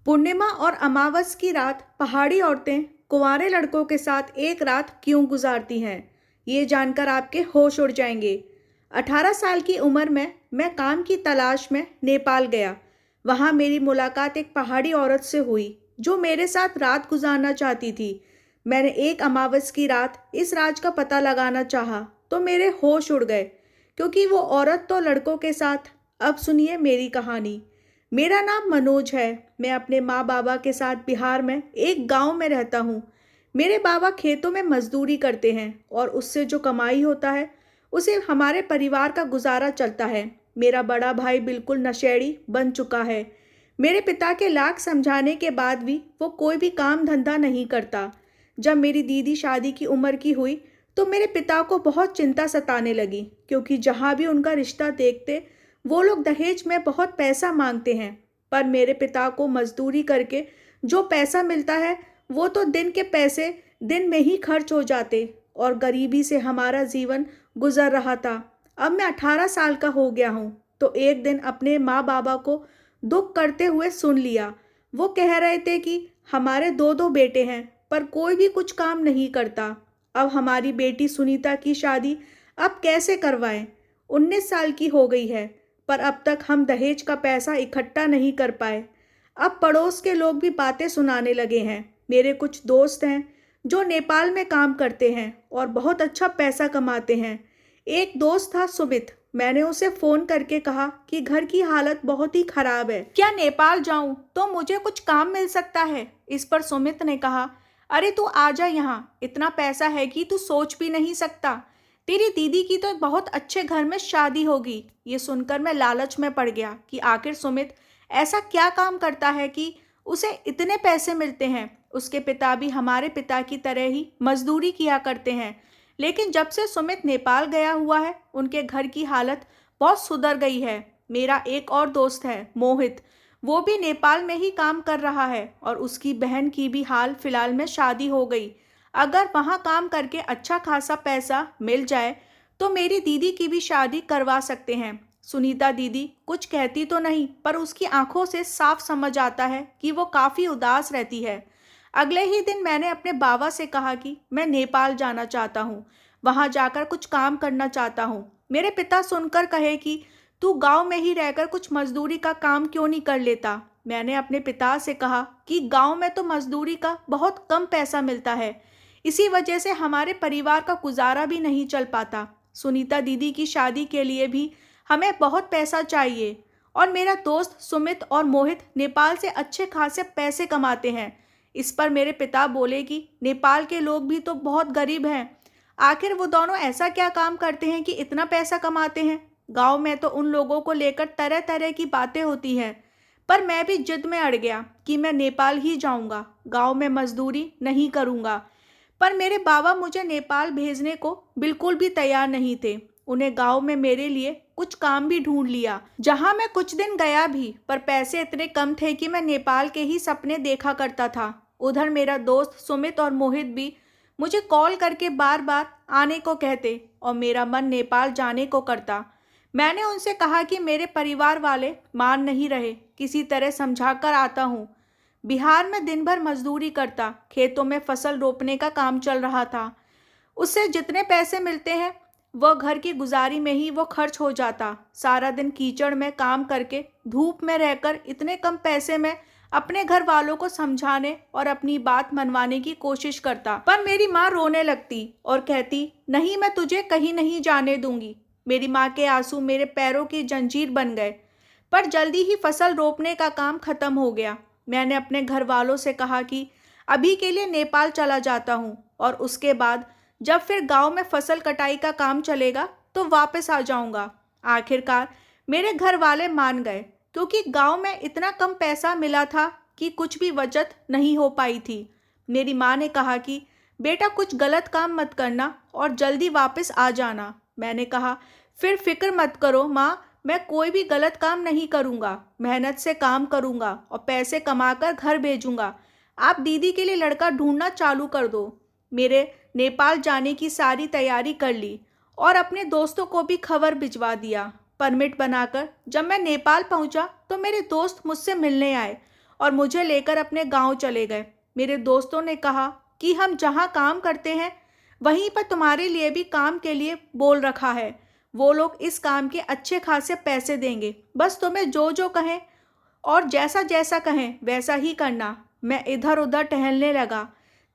पूर्णिमा और अमावस की रात पहाड़ी औरतें कुंवारे लड़कों के साथ एक रात क्यों गुजारती हैं, ये जानकर आपके होश उड़ जाएंगे। 18 साल की उम्र में मैं काम की तलाश में नेपाल गया। वहाँ मेरी मुलाकात एक पहाड़ी औरत से हुई जो मेरे साथ रात गुजारना चाहती थी। मैंने एक अमावस की रात इस राज का पता लगाना चाहा तो मेरे होश उड़ गए, क्योंकि वो औरत तो लड़कों के साथ। अब सुनिए मेरी कहानी। मेरा नाम मनोज है। मैं अपने माँ बाबा के साथ बिहार में एक गांव में रहता हूँ। मेरे बाबा खेतों में मजदूरी करते हैं और उससे जो कमाई होता है उसे हमारे परिवार का गुजारा चलता है। मेरा बड़ा भाई बिल्कुल नशेड़ी बन चुका है। मेरे पिता के लाख समझाने के बाद भी वो कोई भी काम धंधा नहीं करता। जब मेरी दीदी शादी की उम्र की हुई तो मेरे पिता को बहुत चिंता सताने लगी, क्योंकि जहाँ भी उनका रिश्ता देखते वो लोग दहेज में बहुत पैसा मांगते हैं। पर मेरे पिता को मजदूरी करके जो पैसा मिलता है वो तो दिन के पैसे दिन में ही खर्च हो जाते और गरीबी से हमारा जीवन गुजर रहा था। अब मैं 18 साल का हो गया हूँ तो एक दिन अपने माँ बाबा को दुख करते हुए सुन लिया। वो कह रहे थे कि हमारे दो दो बेटे हैं पर कोई भी कुछ काम नहीं करता। अब हमारी बेटी सुनीता की शादी अब कैसे करवाएं? 19 साल की हो गई है पर अब तक हम दहेज का पैसा इकट्ठा नहीं कर पाए। अब पड़ोस के लोग भी बातें सुनाने लगे हैं। मेरे कुछ दोस्त हैं जो नेपाल में काम करते हैं और बहुत अच्छा पैसा कमाते हैं। एक दोस्त था सुमित। मैंने उसे फ़ोन करके कहा कि घर की हालत बहुत ही ख़राब है, क्या नेपाल जाऊं तो मुझे कुछ काम मिल सकता है। इस पर सुमित ने कहा, अरे तू आ जा, यहाँ इतना पैसा है कि तू सोच भी नहीं सकता। तेरी दीदी की तो बहुत अच्छे घर में शादी होगी। ये सुनकर मैं लालच में पड़ गया कि आखिर सुमित ऐसा क्या काम करता है कि उसे इतने पैसे मिलते हैं। उसके पिता भी हमारे पिता की तरह ही मजदूरी किया करते हैं, लेकिन जब से सुमित नेपाल गया हुआ है उनके घर की हालत बहुत सुधर गई है। मेरा एक और दोस्त है मोहित, वो भी नेपाल में ही काम कर रहा है और उसकी बहन की भी हाल फिलहाल में शादी हो गई। अगर वहाँ काम करके अच्छा खासा पैसा मिल जाए तो मेरी दीदी की भी शादी करवा सकते हैं। सुनीता दीदी कुछ कहती तो नहीं पर उसकी आंखों से साफ समझ आता है कि वो काफ़ी उदास रहती है। अगले ही दिन मैंने अपने बाबा से कहा कि मैं नेपाल जाना चाहता हूँ, वहाँ जाकर कुछ काम करना चाहता हूँ। मेरे पिता सुनकर कहे कि तू गांव में ही रहकर कुछ मजदूरी का काम क्यों नहीं कर लेता। मैंने अपने पिता से कहा कि गांव में तो मजदूरी का बहुत कम पैसा मिलता है, इसी वजह से हमारे परिवार का गुजारा भी नहीं चल पाता। सुनीता दीदी की शादी के लिए भी हमें बहुत पैसा चाहिए और मेरा दोस्त सुमित और मोहित नेपाल से अच्छे खासे पैसे कमाते हैं। इस पर मेरे पिता बोले कि नेपाल के लोग भी तो बहुत गरीब हैं, आखिर वो दोनों ऐसा क्या काम करते हैं कि इतना पैसा कमाते हैं। गांव में तो उन लोगों को लेकर तरह तरह की बातें होती हैं, पर मैं भी जिद में अड़ गया कि मैं नेपाल ही जाऊंगा, गांव में मजदूरी नहीं करूंगा। पर मेरे बाबा मुझे नेपाल भेजने को बिल्कुल भी तैयार नहीं थे। उन्हें गांव में मेरे लिए कुछ काम भी ढूंढ लिया, जहां मैं कुछ दिन गया भी, पर पैसे इतने कम थे कि मैं नेपाल के ही सपने देखा करता था। उधर मेरा दोस्त सुमित और मोहित भी मुझे कॉल करके बार बार आने को कहते और मेरा मन नेपाल जाने को करता। मैंने उनसे कहा कि मेरे परिवार वाले मान नहीं रहे, किसी तरह समझा कर आता हूँ। बिहार में दिन भर मजदूरी करता, खेतों में फसल रोपने का काम चल रहा था। उससे जितने पैसे मिलते हैं वह घर की गुजारी में ही वो खर्च हो जाता। सारा दिन कीचड़ में काम करके धूप में रहकर इतने कम पैसे में अपने घर वालों को समझाने और अपनी बात मनवाने की कोशिश करता, पर मेरी माँ रोने लगती और कहती, नहीं मैं तुझे कहीं नहीं जाने दूंगी। मेरी माँ के आंसू मेरे पैरों की जंजीर बन गए। पर जल्दी ही फसल रोपने का काम खत्म हो गया। मैंने अपने घर वालों से कहा कि अभी के लिए नेपाल चला जाता हूँ और उसके बाद जब फिर गांव में फसल कटाई का काम चलेगा तो वापस आ जाऊंगा। आखिरकार मेरे घर वाले मान गए, क्योंकि गांव में इतना कम पैसा मिला था कि कुछ भी बचत नहीं हो पाई थी। मेरी माँ ने कहा कि बेटा कुछ गलत काम मत करना और जल्दी वापस आ जाना। मैंने कहा, फिर फिक्र मत करो माँ, मैं कोई भी गलत काम नहीं करूँगा, मेहनत से काम करूँगा और पैसे कमाकर घर भेजूँगा। आप दीदी के लिए लड़का ढूंढना चालू कर दो। मेरे नेपाल जाने की सारी तैयारी कर ली और अपने दोस्तों को भी खबर भिजवा दिया। परमिट बनाकर जब मैं नेपाल पहुंचा तो मेरे दोस्त मुझसे मिलने आए और मुझे लेकर अपने गांव चले गए। मेरे दोस्तों ने कहा कि हम जहां काम करते हैं वहीं पर तुम्हारे लिए भी काम के लिए बोल रखा है। वो लोग इस काम के अच्छे खासे पैसे देंगे, बस तुम्हें जो जो कहें और जैसा जैसा कहें वैसा ही करना। मैं इधर उधर टहलने लगा।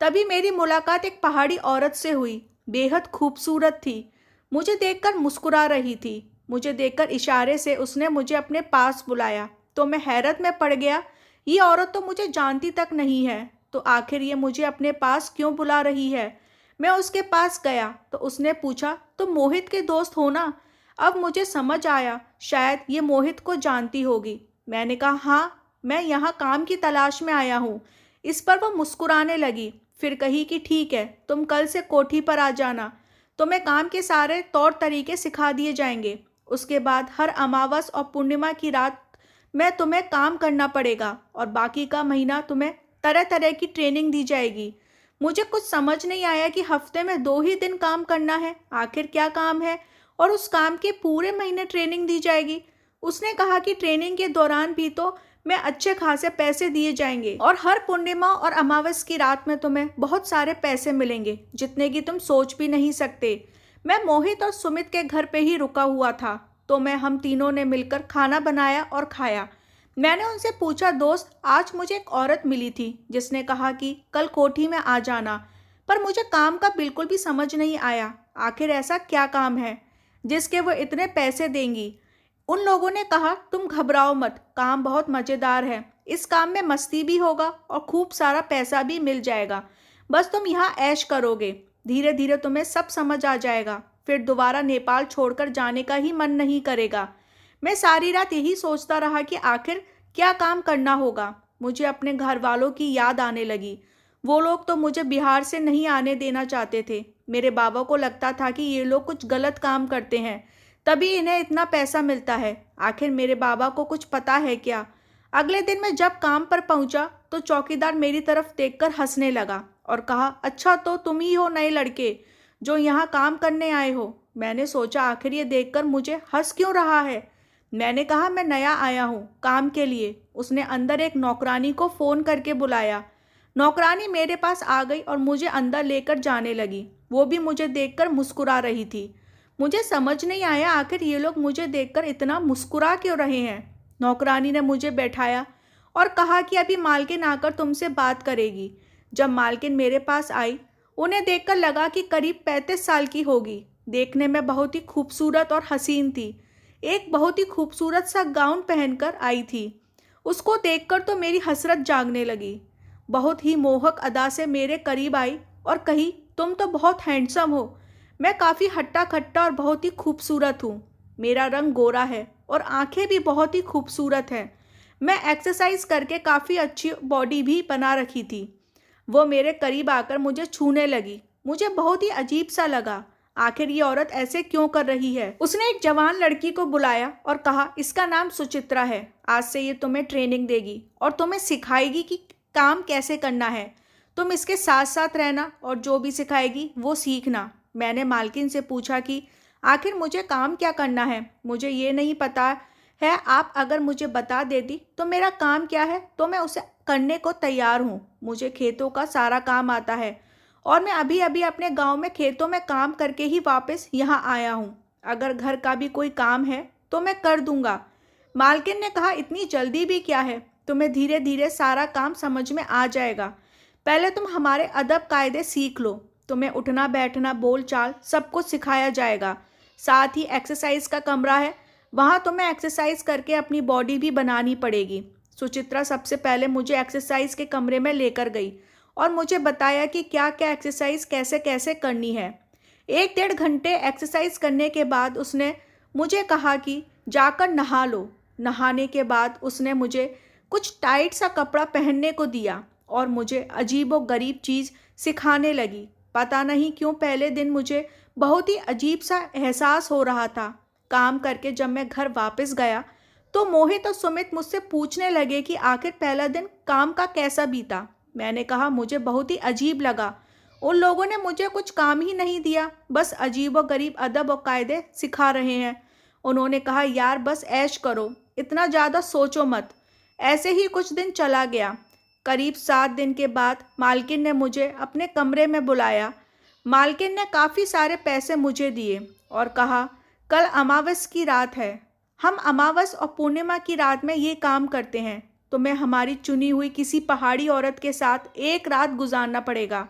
तभी मेरी मुलाकात एक पहाड़ी औरत से हुई। बेहद खूबसूरत थी। मुझे देखकर मुस्कुरा रही थी। मुझे देखकर इशारे से उसने मुझे अपने पास बुलाया तो मैं हैरत में पड़ गया। ये औरत तो मुझे जानती तक नहीं है, तो आखिर ये मुझे अपने पास क्यों बुला रही है। मैं उसके पास गया तो उसने पूछा, तुम मोहित के दोस्त हो ना। अब मुझे समझ आया, शायद ये मोहित को जानती होगी। मैंने कहा, हाँ, मैं यहाँ काम की तलाश में आया हूँ। इस पर वो मुस्कुराने लगी। फिर कही कि ठीक है, तुम कल से कोठी पर आ जाना, तुम्हें काम के सारे तौर तरीके सिखा दिए जाएंगे। उसके बाद हर अमावस और पूर्णिमा की रात में तुम्हें काम करना पड़ेगा और बाकी का महीना तुम्हें तरह तरह की ट्रेनिंग दी जाएगी। मुझे कुछ समझ नहीं आया कि हफ्ते में 2 ही दिन काम करना है, आखिर क्या काम है और उस काम के पूरे महीने ट्रेनिंग दी जाएगी। उसने कहा कि ट्रेनिंग के दौरान भी तो मैं अच्छे खासे पैसे दिए जाएंगे और हर पूर्णिमा और अमावस की रात में तुम्हें बहुत सारे पैसे मिलेंगे, जितने की तुम सोच भी नहीं सकते। मैं मोहित और सुमित के घर पे ही रुका हुआ था, तो हम तीनों ने मिलकर खाना बनाया और खाया। मैंने उनसे पूछा, दोस्त, आज मुझे एक औरत मिली थी जिसने कहा कि कल कोठी में आ जाना, पर मुझे काम का बिल्कुल भी समझ नहीं आया। आखिर ऐसा क्या काम है जिसके वो इतने पैसे देंगी। उन लोगों ने कहा, तुम घबराओ मत, काम बहुत मज़ेदार है। इस काम में मस्ती भी होगा और खूब सारा पैसा भी मिल जाएगा। बस तुम यहाँ ऐश करोगे, धीरे धीरे तुम्हें सब समझ आ जाएगा। फिर दोबारा नेपाल छोड़कर जाने का ही मन नहीं करेगा। मैं सारी रात यही सोचता रहा कि आखिर क्या काम करना होगा। मुझे अपने घर वालों की याद आने लगी। वो लोग तो मुझे बिहार से नहीं आने देना चाहते थे। मेरे बाबा को लगता था कि ये लोग कुछ गलत काम करते हैं, तभी इन्हें इतना पैसा मिलता है। आखिर मेरे बाबा को कुछ पता है क्या। अगले दिन मैं जब काम पर पहुंचा तो चौकीदार मेरी तरफ देखकर हंसने लगा और कहा, अच्छा, तो तुम ही हो नए लड़के जो यहाँ काम करने आए हो। मैंने सोचा आखिर ये देखकर मुझे हंस क्यों रहा है। मैंने कहा, मैं नया आया हूँ काम के लिए। उसने अंदर एक नौकरानी को फ़ोन करके बुलाया। नौकरानी मेरे पास आ गई और मुझे अंदर लेकर जाने लगी। वो भी मुझे देखकर मुस्कुरा रही थी। मुझे समझ नहीं आया आखिर ये लोग मुझे देखकर इतना मुस्कुरा क्यों रहे हैं। नौकरानी ने मुझे बैठाया और कहा कि अभी मालकिन आकर तुमसे बात करेगी। जब मालकिन मेरे पास आई, उन्हें देखकर लगा कि करीब 35 साल की होगी। देखने में बहुत ही खूबसूरत और हसीन थी। एक बहुत ही खूबसूरत सा गाउन पहनकर आई थी। उसको देखकर तो मेरी हसरत जागने लगी। बहुत ही मोहक अदा से मेरे करीब आई और कही, तुम तो बहुत हैंडसम हो। मैं काफ़ी हट्टा खट्टा और बहुत ही खूबसूरत हूँ। मेरा रंग गोरा है और आंखें भी बहुत ही खूबसूरत हैं। मैं एक्सरसाइज करके काफ़ी अच्छी बॉडी भी बना रखी थी। वो मेरे करीब आकर मुझे छूने लगी। मुझे बहुत ही अजीब सा लगा, आखिर ये औरत ऐसे क्यों कर रही है। उसने एक जवान लड़की को बुलाया और कहा, इसका नाम सुचित्रा है। आज से ये तुम्हें ट्रेनिंग देगी और तुम्हें सिखाएगी कि काम कैसे करना है। तुम इसके साथ साथ रहना और जो भी सिखाएगी वो सीखना। मैंने मालकिन से पूछा कि आखिर मुझे काम क्या करना है। मुझे ये नहीं पता है, आप अगर मुझे बता देती तो मेरा काम क्या है तो मैं उसे करने को तैयार हूँ। मुझे खेतों का सारा काम आता है और मैं अभी अभी अपने गांव में खेतों में काम करके ही वापस यहाँ आया हूँ। अगर घर का भी कोई काम है तो मैं कर दूंगा। मालकिन ने कहा, इतनी जल्दी भी क्या है, तुम्हें धीरे धीरे सारा काम समझ में आ जाएगा। पहले तुम हमारे अदब कायदे सीख लो। तुम्हें उठना बैठना बोल चाल सब कुछ सिखाया जाएगा। साथ ही एक्सरसाइज का कमरा है, वहाँ तुम्हें एक्सरसाइज करके अपनी बॉडी भी बनानी पड़ेगी। सुचित्रा सबसे पहले मुझे एक्सरसाइज के कमरे में लेकर गई और मुझे बताया कि क्या क्या एक्सरसाइज कैसे कैसे करनी है। 1-1.5 घंटे एक्सरसाइज करने के बाद उसने मुझे कहा कि जाकर नहा लो। नहाने के बाद उसने मुझे कुछ टाइट सा कपड़ा पहनने को दिया और मुझे अजीब व गरीब चीज़ सिखाने लगी। पता नहीं क्यों पहले दिन मुझे बहुत ही अजीब सा एहसास हो रहा था। काम करके जब मैं घर वापस गया तो मोहित और सुमित मुझसे पूछने लगे कि आखिर पहला दिन काम का कैसा बीता। मैंने कहा, मुझे बहुत ही अजीब लगा। उन लोगों ने मुझे कुछ काम ही नहीं दिया, बस अजीब व गरीब अदब और कायदे सिखा रहे हैं। उन्होंने कहा, यार बस ऐश करो, इतना ज़्यादा सोचो मत। ऐसे ही कुछ दिन चला गया। करीब 7 दिन के बाद मालकिन ने मुझे अपने कमरे में बुलाया। मालकिन ने काफ़ी सारे पैसे मुझे दिए और कहा, कल अमावस की रात है। हम अमावस और पूर्णिमा की रात में ये काम करते हैं। तुम्हें हमारी चुनी हुई किसी पहाड़ी औरत के साथ एक रात गुजारना पड़ेगा।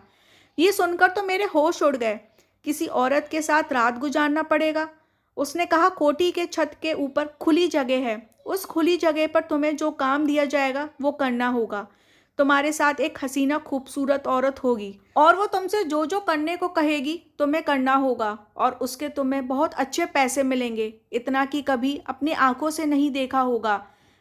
ये सुनकर तो मेरे होश उड़ गए। किसी औरत के साथ रात गुजारना पड़ेगा? उसने कहा, कोठी के छत के ऊपर खुली जगह है। उस खुली जगह पर तुम्हें जो काम दिया जाएगा वो करना होगा। तुम्हारे साथ एक हसीना खूबसूरत औरत होगी और वो तुमसे जो जो करने को कहेगी तुम्हें करना होगा और उसके तुम्हें बहुत अच्छे पैसे मिलेंगे, इतना कि कभी अपनी आंखों से नहीं देखा होगा।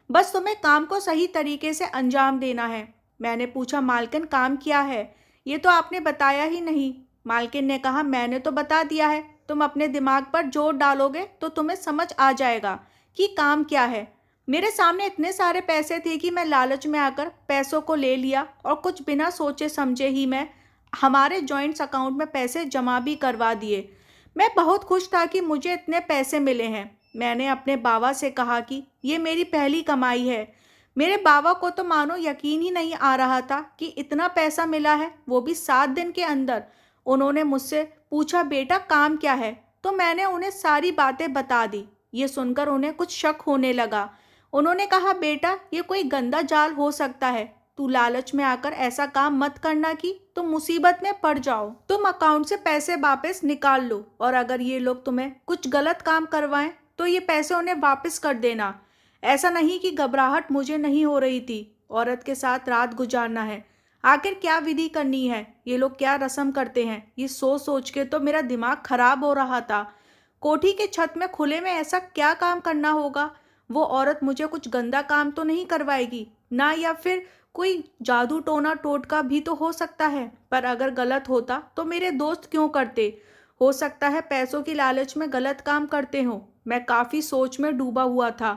बस तुम्हें काम को सही तरीके से अंजाम देना है। मैंने पूछा, मालकिन काम क्या है? ये तो आपने बताया ही नहीं। मालकिन ने कहा, मैंने तो बता दिया है। तुम अपने दिमाग पर जोर डालोगे तो तुम्हें समझ आ जाएगा कि काम क्या है। मेरे सामने इतने सारे पैसे थे कि मैं लालच में आकर पैसों को ले लिया और कुछ बिना सोचे समझे ही मैं हमारे जॉइंट्स अकाउंट में पैसे जमा भी करवा दिए। मैं बहुत खुश था कि मुझे इतने पैसे मिले हैं। मैंने अपने बाबा से कहा कि ये मेरी पहली कमाई है। मेरे बाबा को तो मानो यकीन ही नहीं आ रहा था कि इतना पैसा मिला है, वो भी 7 दिन के अंदर। उन्होंने मुझसे पूछा, बेटा काम क्या है? तो मैंने उन्हें सारी बातें बता दी। ये सुनकर उन्हें कुछ शक होने लगा। उन्होंने कहा, बेटा ये कोई गंदा जाल हो सकता है। तू लालच में आकर ऐसा काम मत करना कि तुम मुसीबत में पड़ जाओ। तुम अकाउंट से पैसे वापस निकाल लो और अगर ये लोग तुम्हें कुछ गलत काम करवाएं तो ये पैसे उन्हें वापस कर देना। ऐसा नहीं कि घबराहट मुझे नहीं हो रही थी। औरत के साथ रात गुजारना है, आखिर क्या विधि करनी है, ये लोग क्या रस्म करते हैं, ये सोच सोच के तो मेरा दिमाग खराब हो रहा था। कोठी के छत में खुले में ऐसा क्या काम करना होगा? वो औरत मुझे कुछ गंदा काम तो नहीं करवाएगी ना, या फिर कोई जादू टोना टोटका भी तो हो सकता है। पर अगर गलत होता तो मेरे दोस्त क्यों करते? हो सकता है पैसों की लालच में गलत काम करते हो। मैं काफ़ी सोच में डूबा हुआ था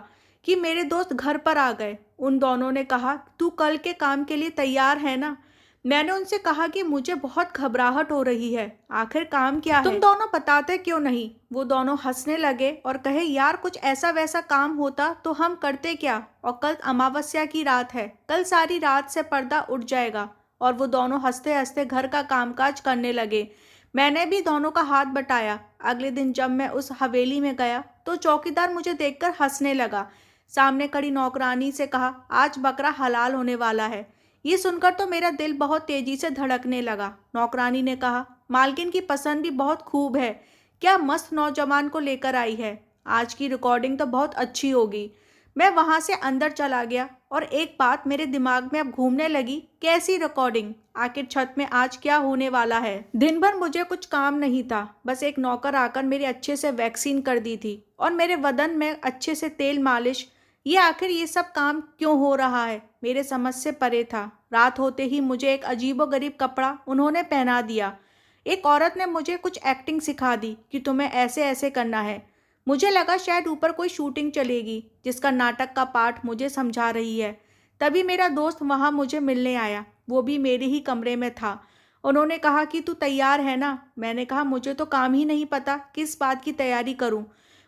कि मेरे दोस्त घर पर आ गए। उन दोनों ने कहा, तू कल के काम के लिए तैयार है ना? मैंने उनसे कहा कि मुझे बहुत घबराहट हो रही है। आखिर काम क्या है? तुम दोनों बताते क्यों नहीं? वो दोनों हंसने लगे और कहे, यार कुछ ऐसा वैसा काम होता तो हम करते क्या? और कल अमावस्या की रात है, कल सारी रात से पर्दा उठ जाएगा। और वो दोनों हंसते हंसते घर का कामकाज करने लगे। मैंने भी दोनों का हाथ बटाया। अगले दिन जब मैं उस हवेली में गया तो चौकीदार मुझे देखकर हंसने लगा। सामने खड़ी नौकरानी से कहा, आज बकरा हलाल होने वाला है। ये सुनकर तो मेरा दिल बहुत तेजी से धड़कने लगा। नौकरानी ने कहा, मालकिन की पसंद भी बहुत खूब है। क्या मस्त नौजवान को लेकर आई है। आज की रिकॉर्डिंग तो बहुत अच्छी होगी। मैं वहां से अंदर चला गया और एक बात मेरे दिमाग में अब घूमने लगी, कैसी रिकॉर्डिंग? आखिर छत में आज क्या होने वाला है? दिन भर मुझे कुछ काम नहीं था, बस एक नौकर आकर मेरे अच्छे से वैक्सीन कर दी थी और मेरे बदन में अच्छे से तेल मालिश। ये आखिर ये सब काम क्यों हो रहा है? मेरे समझ से परे था। रात होते ही मुझे एक अजीबोगरीब कपड़ा उन्होंने पहना दिया। एक औरत ने मुझे कुछ एक्टिंग सिखा दी कि तुम्हें ऐसे ऐसे करना है। मुझे लगा शायद ऊपर कोई शूटिंग चलेगी जिसका नाटक का पार्ट मुझे समझा रही है। तभी मेरा दोस्त वहाँ मुझे मिलने आया। वो भी मेरे ही कमरे में था। उन्होंने कहा कि तू तैयार है ना? मैंने कहा, मुझे तो काम ही नहीं पता किस बात की तैयारी करूँ।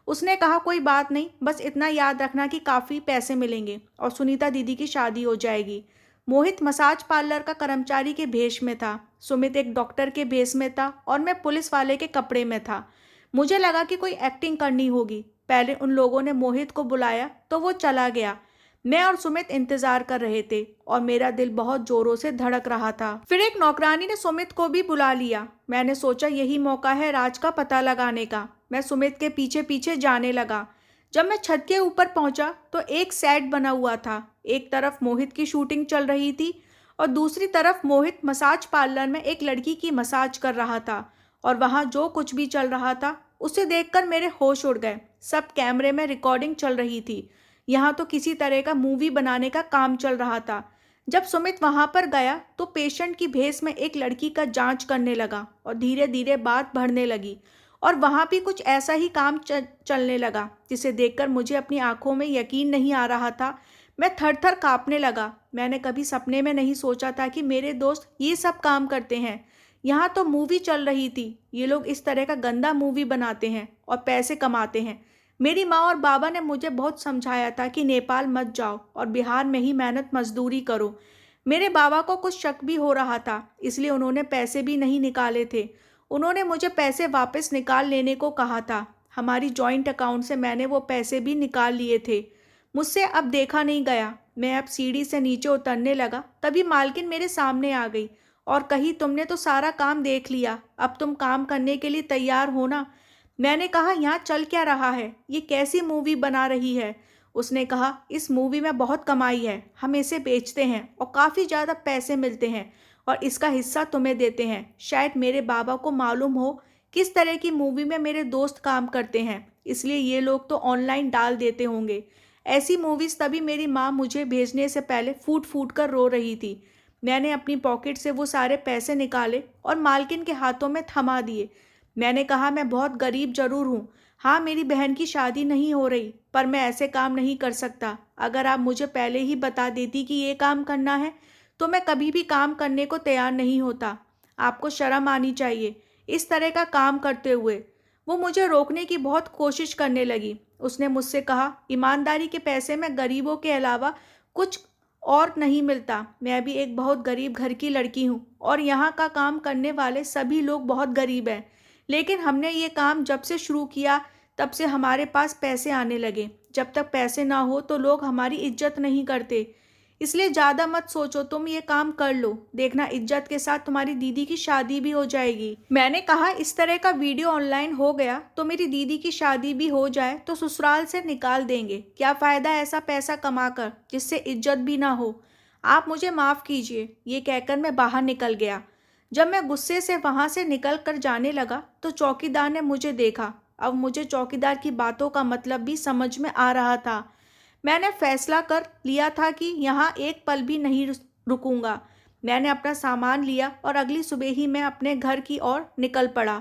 उसने कहा, कोई बात नहीं, बस इतना याद रखना कि काफ़ी पैसे मिलेंगे और सुनीता दीदी की शादी हो जाएगी। मोहित मसाज पार्लर का कर्मचारी के भेष में था, सुमित एक डॉक्टर के भेष में था और मैं पुलिस वाले के कपड़े में था। मुझे लगा कि कोई एक्टिंग करनी होगी। पहले उन लोगों ने मोहित को बुलाया तो वो चला गया। मैं और सुमित इंतजार कर रहे थे और मेरा दिल बहुत जोरों से धड़क रहा था। फिर एक नौकरानी ने सुमित को भी बुला लिया। मैंने सोचा यही मौका है राज का पता लगाने का। मैं सुमित के पीछे पीछे जाने लगा। जब मैं छत के ऊपर पहुंचा तो एक सेट बना हुआ था। एक तरफ मोहित की शूटिंग चल रही थी और दूसरी तरफ मोहित मसाज पार्लर में एक लड़की की मसाज कर रहा था। और वहाँ जो कुछ भी चल रहा था उसे देखकर मेरे होश उड़ गए। सब कैमरे में रिकॉर्डिंग चल रही थी। यहाँ तो किसी तरह का मूवी बनाने का काम चल रहा था। जब सुमित वहाँ पर गया तो पेशेंट की भेष में एक लड़की का जांच करने लगा और धीरे धीरे बात बढ़ने लगी और वहाँ भी कुछ ऐसा ही काम चलने लगा जिसे देखकर मुझे अपनी आंखों में यकीन नहीं आ रहा था। मैं थर थर काँपने लगा। मैंने कभी सपने में नहीं सोचा था कि मेरे दोस्त ये सब काम करते हैं। यहाँ तो मूवी चल रही थी। ये लोग इस तरह का गंदा मूवी बनाते हैं और पैसे कमाते हैं। मेरी माँ और बाबा ने मुझे बहुत समझाया था कि नेपाल मत जाओ और बिहार में ही मेहनत मजदूरी करो। मेरे बाबा को कुछ शक भी हो रहा था, इसलिए उन्होंने पैसे भी नहीं निकाले थे। उन्होंने मुझे पैसे वापस निकाल लेने को कहा था। हमारी जॉइंट अकाउंट से मैंने वो पैसे भी निकाल लिए थे। मुझसे अब देखा नहीं गया। मैं अब सीढ़ी से नीचे उतरने लगा, तभी मालकिन मेरे सामने आ गई और कही, तुमने तो सारा काम देख लिया, अब तुम काम करने के लिए तैयार हो ना। मैंने कहा, यहाँ चल क्या रहा है, ये कैसी मूवी बना रही है। उसने कहा, इस मूवी में बहुत कमाई है, हम इसे बेचते हैं और काफ़ी ज़्यादा पैसे मिलते हैं और इसका हिस्सा तुम्हें देते हैं। शायद मेरे बाबा को मालूम हो किस तरह की मूवी में मेरे दोस्त काम करते हैं, इसलिए ये लोग तो ऑनलाइन डाल देते होंगे। ऐसी मूवीज़ तभी मेरी माँ मुझे भेजने से पहले फूट फूट कर रो रही थी। मैंने अपनी पॉकेट से वो सारे पैसे निकाले और मालकिन के हाथों में थमा दिए। मैंने कहा, मैं बहुत गरीब जरूर हूँ, हाँ मेरी बहन की शादी नहीं हो रही, पर मैं ऐसे काम नहीं कर सकता। अगर आप मुझे पहले ही बता देती कि ये काम करना है तो मैं कभी भी काम करने को तैयार नहीं होता। आपको शर्म आनी चाहिए इस तरह का काम करते हुए। वो मुझे रोकने की बहुत कोशिश करने लगी। उसने मुझसे कहा, ईमानदारी के पैसे में गरीबों के अलावा कुछ और नहीं मिलता। मैं भी एक बहुत गरीब घर की लड़की हूँ और यहाँ का काम करने वाले सभी लोग बहुत गरीब हैं। लेकिन हमने ये काम जब से शुरू किया तब से हमारे पास पैसे आने लगे। जब तक पैसे ना हो तो लोग हमारी इज्जत नहीं करते। इसलिए ज़्यादा मत सोचो, तुम ये काम कर लो, देखना इज्जत के साथ तुम्हारी दीदी की शादी भी हो जाएगी। मैंने कहा, इस तरह का वीडियो ऑनलाइन हो गया तो मेरी दीदी की शादी भी हो जाए तो ससुराल से निकाल देंगे। क्या फ़ायदा ऐसा पैसा कमाकर जिससे इज्जत भी ना हो। आप मुझे माफ़ कीजिए। ये कहकर मैं बाहर निकल गया। जब मैं गुस्से से वहाँ से निकल कर जाने लगा तो चौकीदार ने मुझे देखा। अब मुझे चौकीदार की बातों का मतलब भी समझ में आ रहा था। मैंने फैसला कर लिया था कि यहाँ एक पल भी नहीं रुकूंगा। मैंने अपना सामान लिया और अगली सुबह ही मैं अपने घर की ओर निकल पड़ा।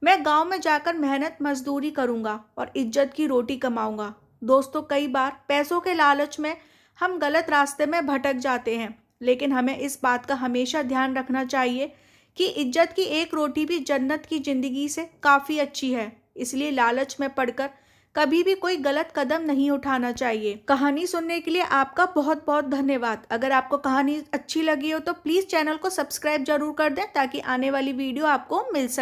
मैं गांव में जाकर मेहनत मजदूरी करूंगा और इज्जत की रोटी कमाऊंगा। दोस्तों, कई बार पैसों के लालच में हम गलत रास्ते में भटक जाते हैं, लेकिन हमें इस बात का हमेशा ध्यान रखना चाहिए कि इज्जत की एक रोटी भी जन्नत की ज़िंदगी से काफ़ी अच्छी है। इसलिए लालच में पड़कर कभी भी कोई गलत कदम नहीं उठाना चाहिए। कहानी सुनने के लिए आपका बहुत बहुत धन्यवाद। अगर आपको कहानी अच्छी लगी हो तो प्लीज़ चैनल को सब्सक्राइब जरूर कर दें ताकि आने वाली वीडियो आपको मिल सके।